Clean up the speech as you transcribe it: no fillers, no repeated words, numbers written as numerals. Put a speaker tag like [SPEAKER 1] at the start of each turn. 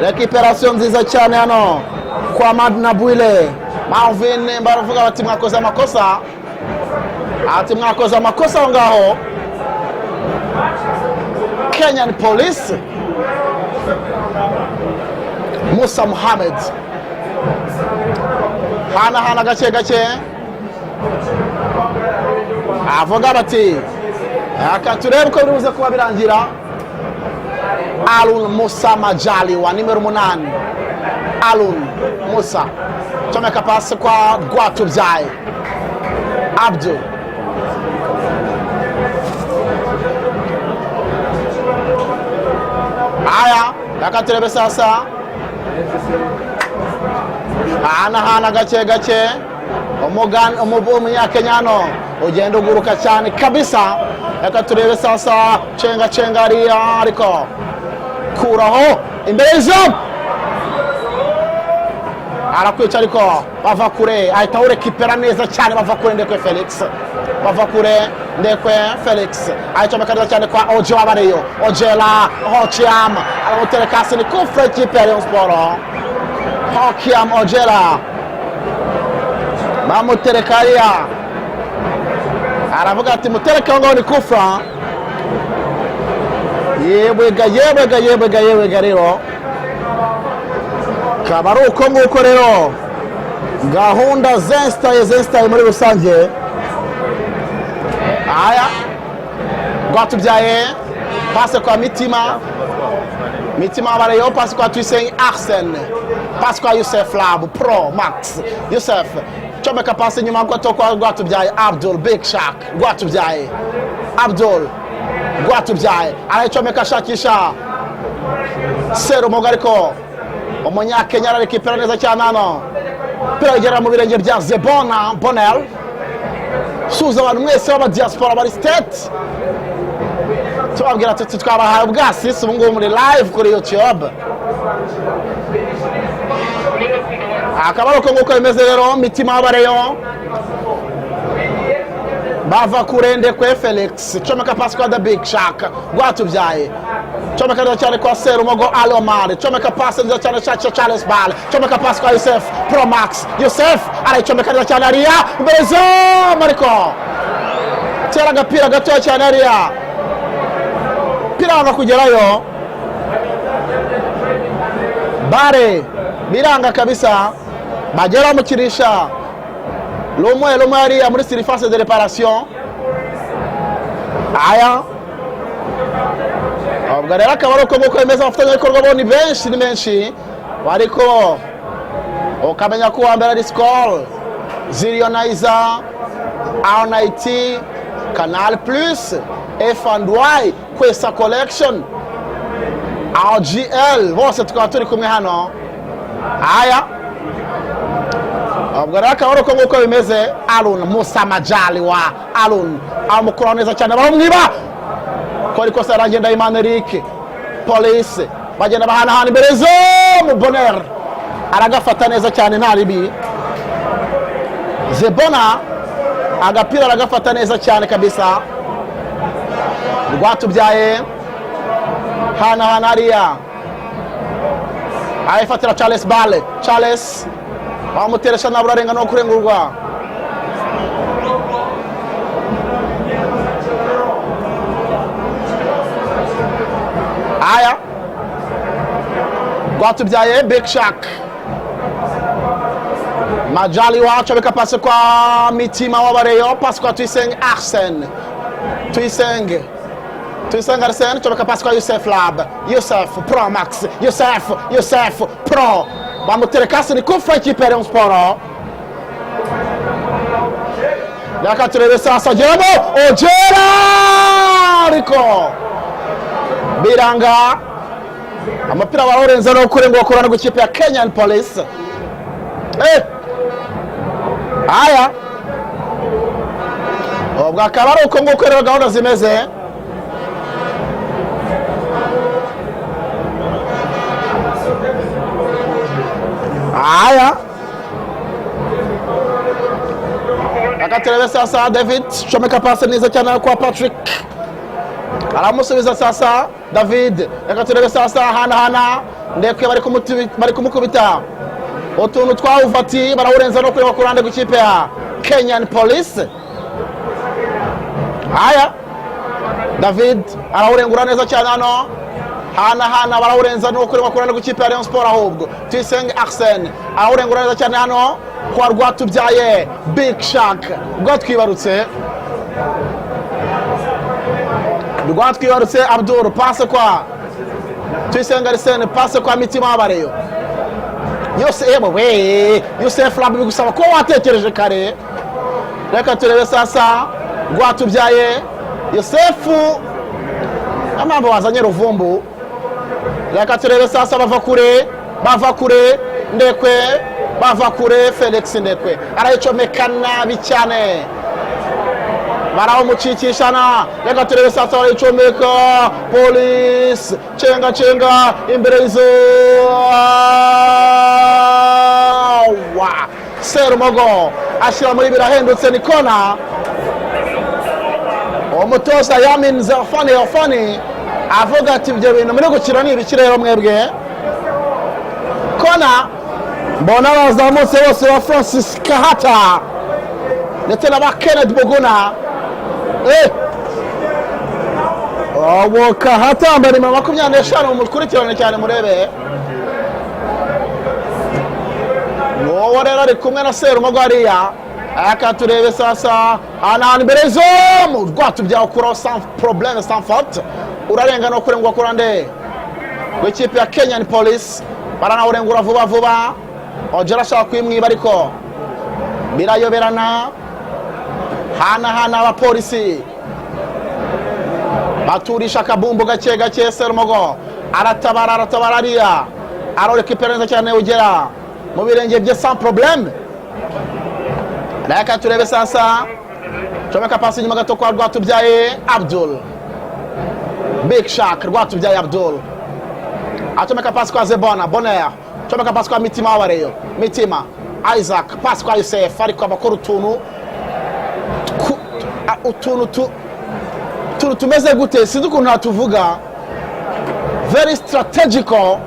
[SPEAKER 1] Recuperation nziza cyane hano kwa Madna Bwile. Marvin baravuga bati mwakoze amakosa. Ati mwakoze amakosa ngaho. Kenyan Police. Musa Mohamed. Hana gake. Avuga bati akaturebe ko biruze kuba birangira. Alun Musa Majali wa numero 8. Alun Musa. Chomeka pasi kwa Gwatubyaye. Abdul. Aya, akaturebe sasa. Hana gake. Umunyakenyano ugenda uguruka cyane kabisa. Reka turebe sasa cenga ariya ariko kuraho imbere y'izamu arakwica ariko bava kure ahita urekipera neza cyane bava kure Ndekwe Felix ayicomeka cyane kwa Ojo Abareyo Ojela Hochiam aramutereka ni kufre kipe Rayon Sport Hochiam Ojela bamutereka ariya aravuga ati mutereka ngo ni kufra yebwega rero kabari uko nguko rero gahunda zestaye muri rusange. Aya Gwatubyaye passe kwa Mitima Abareyo passe kwa Tuyisenge Arsene passe kwa Youssef Lab Pro Max Youssef chomeka passe nyuma kwa Gwatubyaye Abdul Big Shark Gwatubyaye arayicomeka shakisha Seru Mogariko umunyakenya arekipera neza cyane hano peragera mu birenge bya Zebona Bonel suza abantu mwese baba diaspora bari state tubabwira tuti twabahaye ubwasisi ubu ngubu muri live kuri YouTube. Akabaro ko nguko bimeze rero Mitima Abareyo bava kure Ndekwe Felix chomeka pass kwa the Big Shark Gwatubyaye chomeka cyane kwa Serumogo Alomar chomeka pass nziza cyane Charles Ball chomeka pass kwa Youssef Pro Max Youssef arayicomeka cyane ariya Bezo Mariko tera gapira gato cyane ariya piranga kugerayo bare biranga kabisa bagera mukirisha Lomwe ariya muri surface de réparation. Aya ubwo rero akabaro ko nguko bimeze abafatanya bikorwa bo ni menshi ariko ukamenya ko wambere ari Skol Zirionizer R90 Canal Plus F&Y Kwesa Collection RGL bose tukaba turi kumwe hano. Aya ubwo rero akabaro ko nguko bimeze Alun Musa Majali wa Alun amukora neza cyane baramwiba ko ariko saragenda Imana Eric Police bagenda bahana imbere zo mu Bonheur aragafata neza cyane ntaribi Zebona agapira aragafata neza cyane kabisa. Gwatubyaye hana ariya ayifatira Charles Bale bamuteresha nabura renga no kurengurwa. Aya Gwatubyaye Big Shark Majali wacho beka pase kwa Mitima Abareyo pase kwa Tuyisenge Arsene Tuyisenge Arsene chobeka pase kwa Youssef Lab Youssef Pro Max Youssef Pro bamuterekasi ni kufra ikipe Rayon Sport. Reka turebe sasa Jeramo Ojera ariko biranga amapira barorenza no kurengwa korana gukipe ya Kenyan Police. Aya ubwo akaba ari uko nguko rero gahunda zimeze. Aya akaterebe sasa David chomeka pasi neza cyane kwa Patrick aramusubiza sasa David reka turebe sasa hana ndeke bari kumukubita utuntu twawufati barawurenza no kureba kurande gukipe ya Kenyan Police. Haya David arawurengura neza cyane hana barawurenza no kureba kurande gukipe ya Rayon Sport ahubwo Tuyisenge Arsene arawurengura neza cyane hano kwa Rwatubyaye Big Shark rwatwibarutse Abdul passe kwa Tuyisenge Arsene passe kwa Mitima Abareyo Yosef Rabi gusaba ko watekereje kare reka turebe sasa Rwatubyaye Yosefu amambo wazanye Ruvumbu reka turebe sasa bava kure Ndekwe bava kure Felix Ndekwe arayicomeka nabi cyane barawumucikishana reka turebe sasa barayicomeka Police cenga imbere izo Serumogo ashyira muri birahendutse ni kona umutoza Yamin Zafani avuga ati ibyo bintu muri gukira ni ibiki rero mwebwe kona mbona bazamutse bose wa Francis Kahata ndetse na ba Kenneth Buguna Kahata mbere 25 mukurikirane cyane murebe wowe rero ari kumwe na Serumogo hariya aka turebe sasa hana imbere zo mu Rwatubyaye ukuraho sans problème sans faute urarenga no kurengwa kurande w'ikipe ya Kenyan Police baranawurengura vuba ojera ashaka kwimwiba ariko birayoberana hana abapolisi baturisha kabumbu gake Serumogo aratabara ariya aroreka iperereza cyane ugera mu birenge bye sans problème reka turebe sasa comeka pasi nyuma gato kwa Rwatubyaye Abdul Big Shark Rwatubyaye Abdul atomeka pasi kwa Zebona Bonheur comeka pasi kwa Mitima Abareyo Mitima Isaac pasi kwa Yosef ariko abakora utuntu tumeze gute sinzi ukuntu natuvuga very strategical